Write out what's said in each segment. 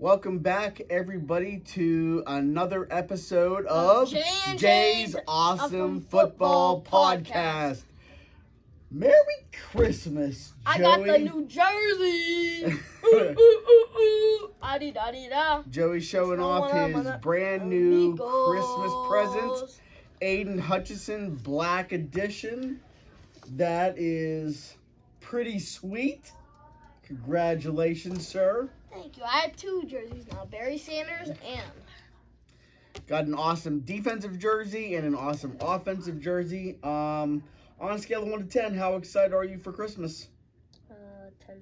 Welcome back, everybody, to another episode of Jay's Awesome Football Podcast. Merry Christmas, Joey. I got the New Jersey. Ooh, ooh, ooh, ooh. Adi-da-di-da. Joey showing off his brand new Christmas present. Aiden Hutchinson Black Edition. That is pretty sweet. Congratulations, sir. Thank you. I have two jerseys now. Barry Sanders and... Got an awesome defensive jersey and an awesome offensive jersey. On a scale of 1 to 10, how excited are you for Christmas? 10.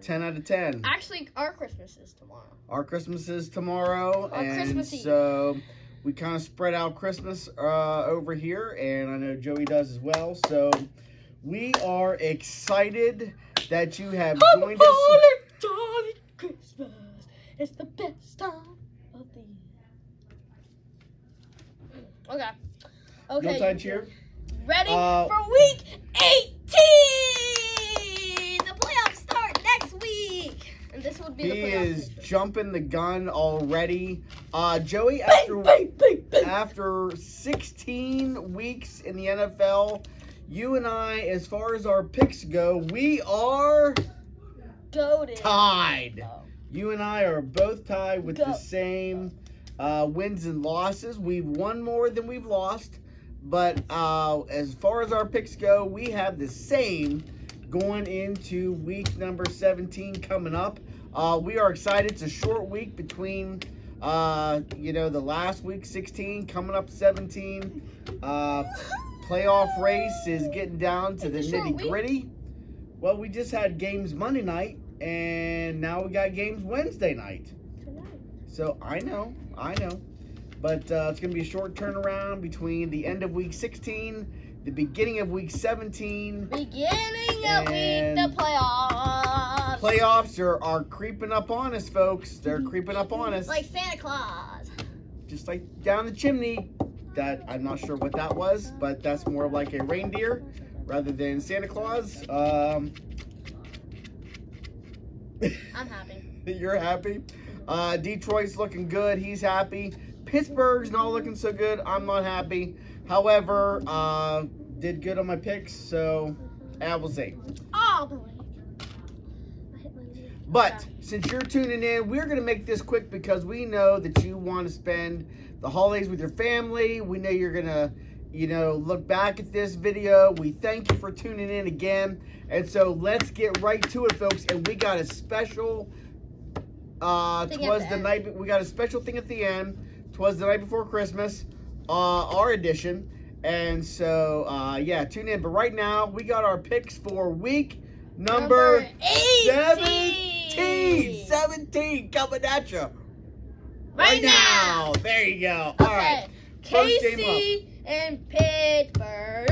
10 out of 10. Actually, our Christmas is tomorrow. Our Christmas is tomorrow. Christmas Eve. So we kind of spread out Christmas over here, and I know Joey does as well. So we are excited that you have joined us. Jolly Christmas. It's the best time of the year. Okay. No time cheer. Ready for week 18. The playoffs start next week. And this would be the playoffs. He is jumping the gun already. Joey, after 16 weeks in the NFL, you and I, as far as our picks go, we are tied. Oh. You and I are both tied with the same wins and losses. We've won more than we've lost. But as far as our picks go, we have the same going into week number 17 coming up. We are excited. It's a short week between, the last week, 16, coming up 17. Playoff race is getting down to the nitty-gritty. Well, we just had games Monday night, and now we got games Wednesday night. So, I know. But it's going to be a short turnaround between the end of week 16, the beginning of week 17. The playoffs. Playoffs are creeping up on us, folks. They're creeping up on us. Like Santa Claus. Just like down the chimney. That I'm not sure what that was, but that's more like a reindeer rather than Santa Claus. I'm happy. You're happy? Detroit's looking good. He's happy. Pittsburgh's not looking so good. I'm not happy. However, did good on my picks, so we'll see. But since you're tuning in, we're going to make this quick because we know that you want to spend the holidays with your family. We know you're going to, look back at this video. We thank you for tuning in again. And so let's get right to it, folks. And we got a special, we got a special thing at the end. 'Twas the night before Christmas, our edition. And so, tune in. But right now, we got our picks for week number 17 coming at you right now. There you go. All right. KC and Pittsburgh.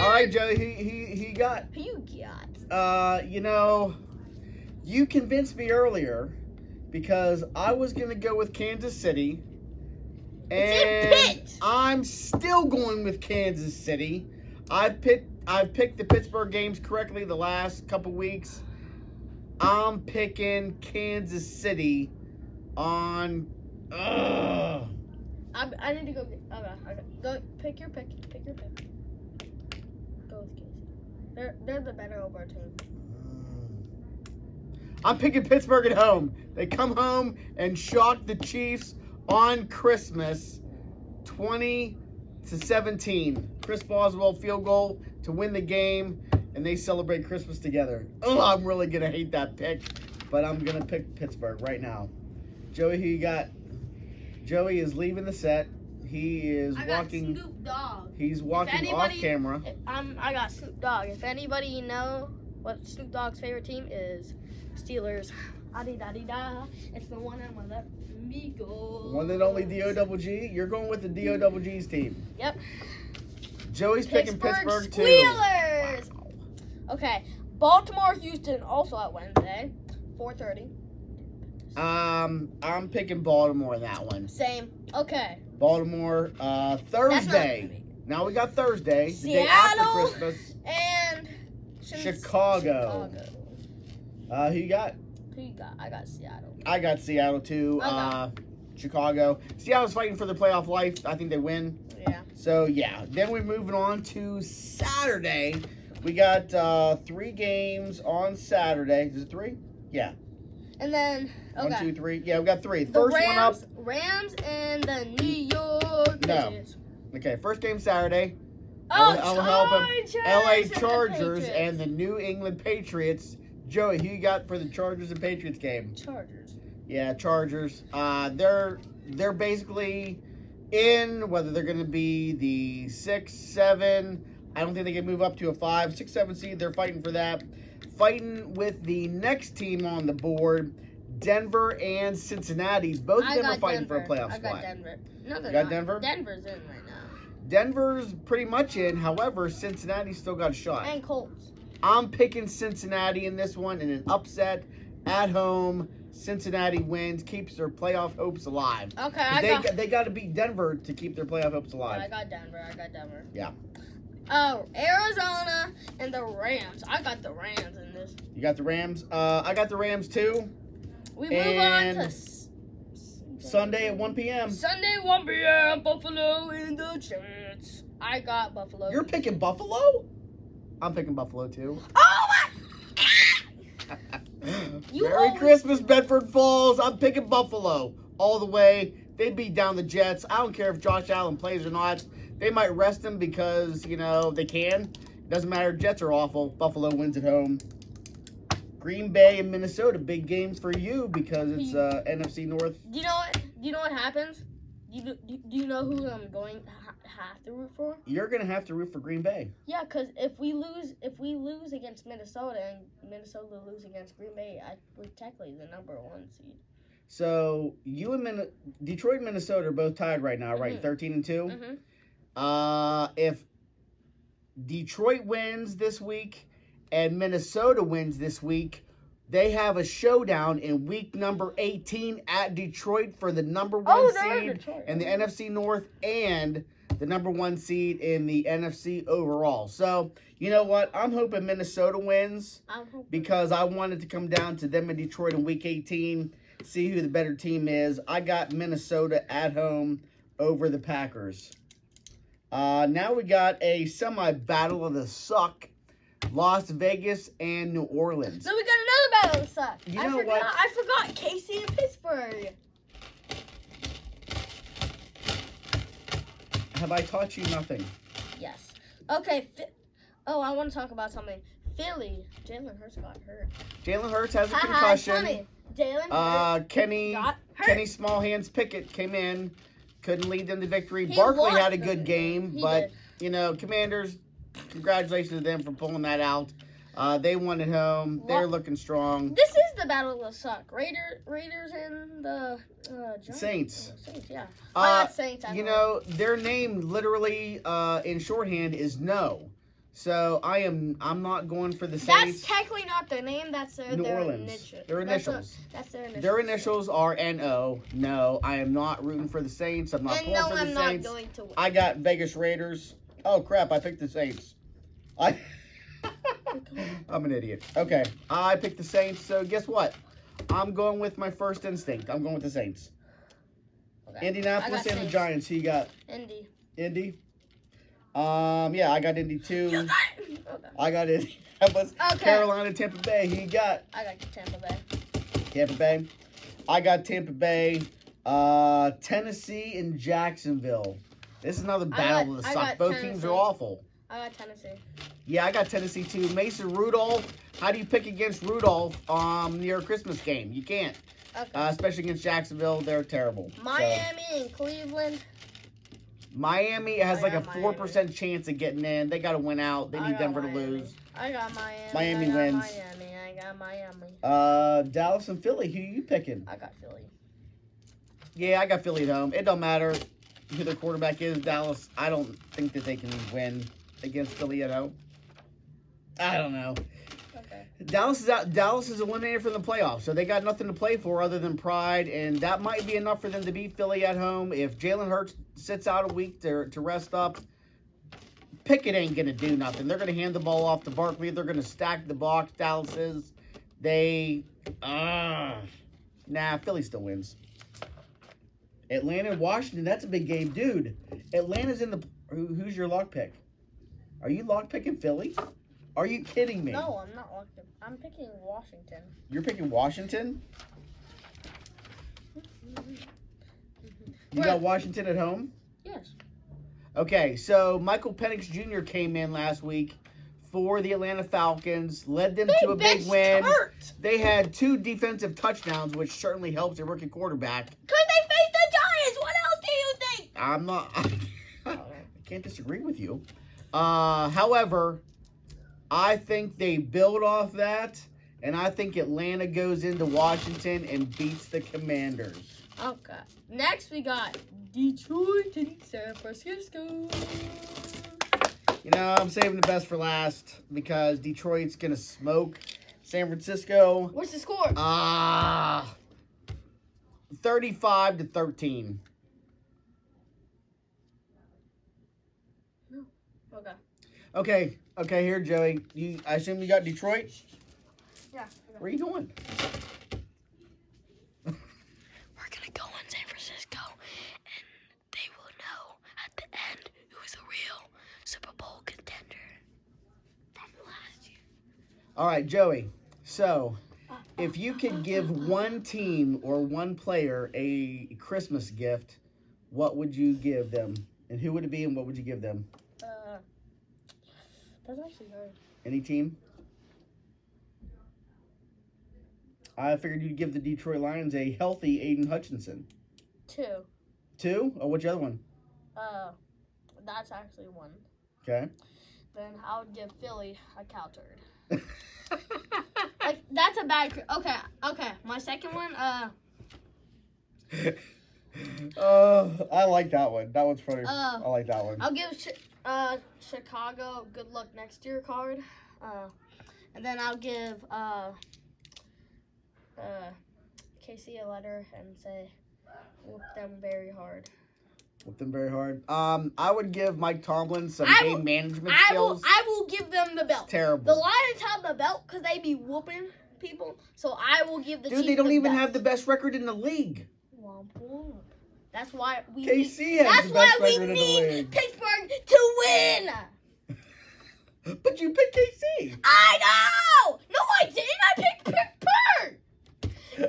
All right, Joey. He got. Who you got? You convinced me earlier because I was gonna go with Kansas City. And I'm still going with Kansas City. I've picked the Pittsburgh games correctly the last couple weeks. I'm picking Kansas City on. I need to go. Okay. Go pick your pick. Go with KC. They're the better over team. I'm picking Pittsburgh at home. They come home and shock the Chiefs on Christmas, 20-17. Chris Boswell field goal to win the game, and they celebrate Christmas together. Oh, I'm really going to hate that pick, but I'm going to pick Pittsburgh right now. Joey, who you got? Joey is leaving the set. He is walking. Snoop Dogg. He's walking off camera. I got Snoop Dogg. If anybody know what Snoop Dogg's favorite team is, Steelers. Adi-da-di-da. It's the one and one that me go. One and only D-O-double-G. You're going with the D-O-double-G's team. Yep. Joey's picking Pittsburgh too. Steelers. Wow. Okay. Baltimore, Houston, also at Wednesday, 4:30. I'm picking Baltimore in that one. Same. Okay. Baltimore, Thursday. Now we got Thursday, the day after Christmas. And Chicago. Who you got? Who you got? I got Seattle. I got Seattle too. Chicago. Seattle's fighting for their playoff life. I think they win. Yeah. So, yeah. Then we're moving on to Saturday. We got 3 games on Saturday. Is it 3? Yeah. And then, okay. 1, 2, 3. Yeah, we got 3. The First one up. Rams and the New York Patriots. Okay, first game Saturday. Oh, I'll help him. LA Chargers Chargers and and the New England Patriots. Joey, who you got for the Chargers and Patriots game? Chargers. Yeah, Chargers. They're basically in, whether they're going to be the 6, 7. I don't think they can move up to a 5, 6, 7 seed. They're fighting for that. Fighting with the next team on the board, Denver and Cincinnati. Both of them are fighting for a playoff spot. I got Denver. No, they're You got not. Denver? Denver's in right now. Denver's pretty much in. However, Cincinnati's still got a shot. And Colts. I'm picking Cincinnati in this one in an upset at home. Cincinnati wins, keeps their playoff hopes alive. Okay, They got to beat Denver to keep their playoff hopes alive. I got Denver. Yeah. Oh, Arizona and the Rams. I got the Rams in this. You got the Rams. I got the Rams too. We move on to Sunday at 1 p.m. Sunday 1 p.m. Buffalo and the Jets. I got Buffalo. You're picking Buffalo? I'm picking Buffalo too. Oh my! Merry Christmas, Bedford Falls. I'm picking Buffalo all the way. They beat down the Jets. I don't care if Josh Allen plays or not. They might rest him because, they can. Doesn't matter. Jets are awful. Buffalo wins at home. Green Bay and Minnesota, big games for you because it's NFC North. Do you know what happens? Do you know who I'm going to have to root for? You're going to have to root for Green Bay. Yeah, because if we lose against Minnesota and Minnesota lose against Green Bay, we're technically the number 1 seed. So you and Detroit and Minnesota are both tied right now, right? 13-2. Mm-hmm. If Detroit wins this week and Minnesota wins this week, they have a showdown in week number 18 at Detroit for the number 1 seed in the NFC North and the number 1 seed in the NFC overall. So, you know what? I'm hoping Minnesota wins because I want it to come down to them in Detroit in week 18, see who the better team is. I got Minnesota at home over the Packers. Now we got a semi-battle of the suck. Las Vegas and New Orleans. So we got another battle of the suck. You know what? I forgot KC and Pittsburgh. Have I taught you nothing? Yes. Okay. I want to talk about something. Philly. Jalen Hurts got hurt. Jalen Hurts has a concussion. Jalen Hurts Kenny Small Hands Pickett came in, couldn't lead them to victory. Barkley had a good game, but Commanders. Congratulations to them for pulling that out. They won at home. They're looking strong. This is the battle of the suck. Raiders and the Saints. Saints, yeah. Not Saints. Their name literally in shorthand is No. So I'm not going for the Saints. That's technically not their name. That's their Orleans. initials. Their initials. That's their initials. Their initials are NO. No, I am not rooting for the Saints. I'm not pulling for the Saints. I'm not going to win. I got Vegas Raiders. Oh crap! I picked the Saints. I'm an idiot. Okay, I picked the Saints. So guess what? I'm going with my first instinct. I'm going with the Saints. Okay. Indianapolis and the Giants. Who you got? Indy. Indy. Yeah, I got Indy too. I got Indianapolis. Okay. Carolina, Tampa Bay. Who you got? I got Tampa Bay. Tampa Bay. I got Tampa Bay. Tennessee and Jacksonville. This is another battle of the suck. Both teams are awful. I got Tennessee. Yeah, I got Tennessee too. Mason Rudolph. How do you pick against Rudolph near a Christmas game? You can't. Okay. Especially against Jacksonville. They're terrible. Miami and Cleveland. Miami has like a 4% chance of getting in. They got to win out. They need Denver to lose. I got Miami. Miami wins. I got Miami. Dallas and Philly. Who you picking? I got Philly. Yeah, I got Philly at home. It don't matter who their quarterback is. Dallas, I don't think that they can win against Philly at home. I don't know. Okay. Dallas is out. Dallas is eliminated from the playoffs, so they got nothing to play for other than pride, and that might be enough for them to beat Philly at home. If Jalen Hurts sits out a week to rest up, Pickett ain't going to do nothing. They're going to hand the ball off to Barkley. They're going to stack the box. Dallas is. Philly still wins. Atlanta and Washington, that's a big game. Dude, Atlanta's in the... Who's your lock pick? Are you lock picking Philly? Are you kidding me? No, I'm not lock picking. I'm picking Washington. You're picking Washington? You got Washington at home? Yes. Okay, so Michael Penix Jr. came in last week for the Atlanta Falcons, led them to a big win. They had 2 defensive touchdowns, which certainly helps a rookie quarterback. Because they faced the Giants. What else do you think? I'm not... I can't disagree with you. However, I think they build off that, and I think Atlanta goes into Washington and beats the Commanders. Okay. Next, we got Detroit and San Francisco. You know, I'm saving the best for last because Detroit's going to smoke San Francisco. What's the score? 35-13. No. Okay. Okay, here, Joey. I assume you got Detroit? Yeah. Where are you going? We're going to go in San Francisco, and they will know at the end who's the real Super Bowl contender from last year. All right, Joey. So, if you could give one team or one player a Christmas gift, what would you give them? And who would it be, and what would you give them? That's actually hard. Any team? I figured you'd give the Detroit Lions a healthy Aiden Hutchinson. 2. 2? Oh, what's the other one? That's actually 1. Okay. Then I would give Philly a cow turd. Like, that's a bad... Okay. My second one, I like that one. That one's funny. I like that one. I'll give Chicago good luck next year card. And then I'll give KC a letter and say, whoop them very hard. Whoop them very hard. I would give Mike Tomlin some game management skills. I will give them the belt. It's terrible. The Lions have the belt because they be whooping people. So I will give the Dude, Chiefs they don't the even belt. have the best record in the league. Womp womp. That's why we KC has the best record in the league. Pittsburgh to win. But you picked KC. I know. No, I didn't. I picked Pittsburgh. Bro,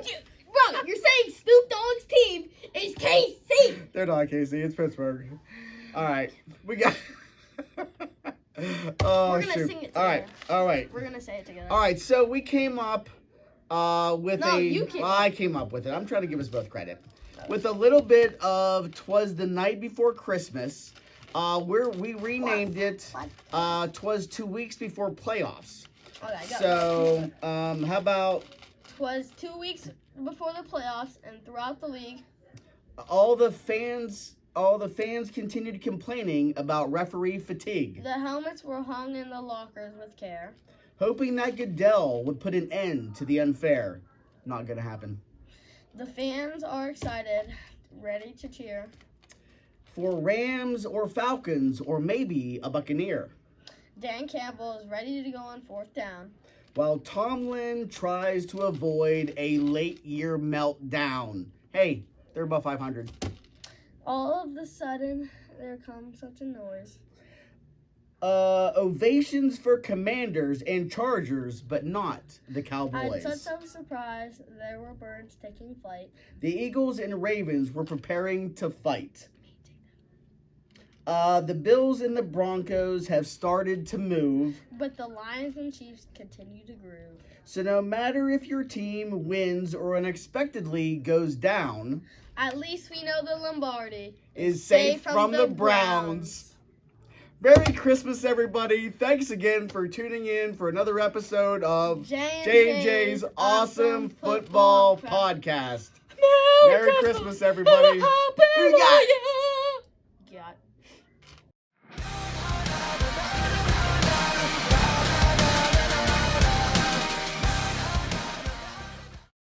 you're saying Snoop Dogg's team is KC. They're not KC. It's Pittsburgh. All right, we got. Oh, We're gonna shoot. sing it together. All right. We're gonna say it together. All right. So we came up with you came up. I came up with it. I'm trying to give us both credit. With a little bit of "Twas the Night Before Christmas," we renamed it. "Twas 2 weeks before playoffs." Okay, so how about? 'Twas 2 weeks before the playoffs and throughout the league. All the fans continued complaining about referee fatigue. The helmets were hung in the lockers with care. Hoping that Goodell would put an end to the unfair. Not gonna happen. The fans are excited, ready to cheer. For Rams or Falcons or maybe a Buccaneer. Dan Campbell is ready to go on 4th down. While Tomlin tries to avoid a late year meltdown. Hey, they're above 500. All of a sudden, there comes such a noise. Ovations for Commanders and Chargers, but not the Cowboys. At such a surprise, there were birds taking flight. The Eagles and Ravens were preparing to fight. The Bills and the Broncos have started to move. But the Lions and Chiefs continue to groove. So no matter if your team wins or unexpectedly goes down, at least we know the Lombardi is safe from the Browns. Merry Christmas, everybody. Thanks again for tuning in for another episode of J&J's Awesome Football Podcast. Merry Christmas, everybody. Who Who got? got?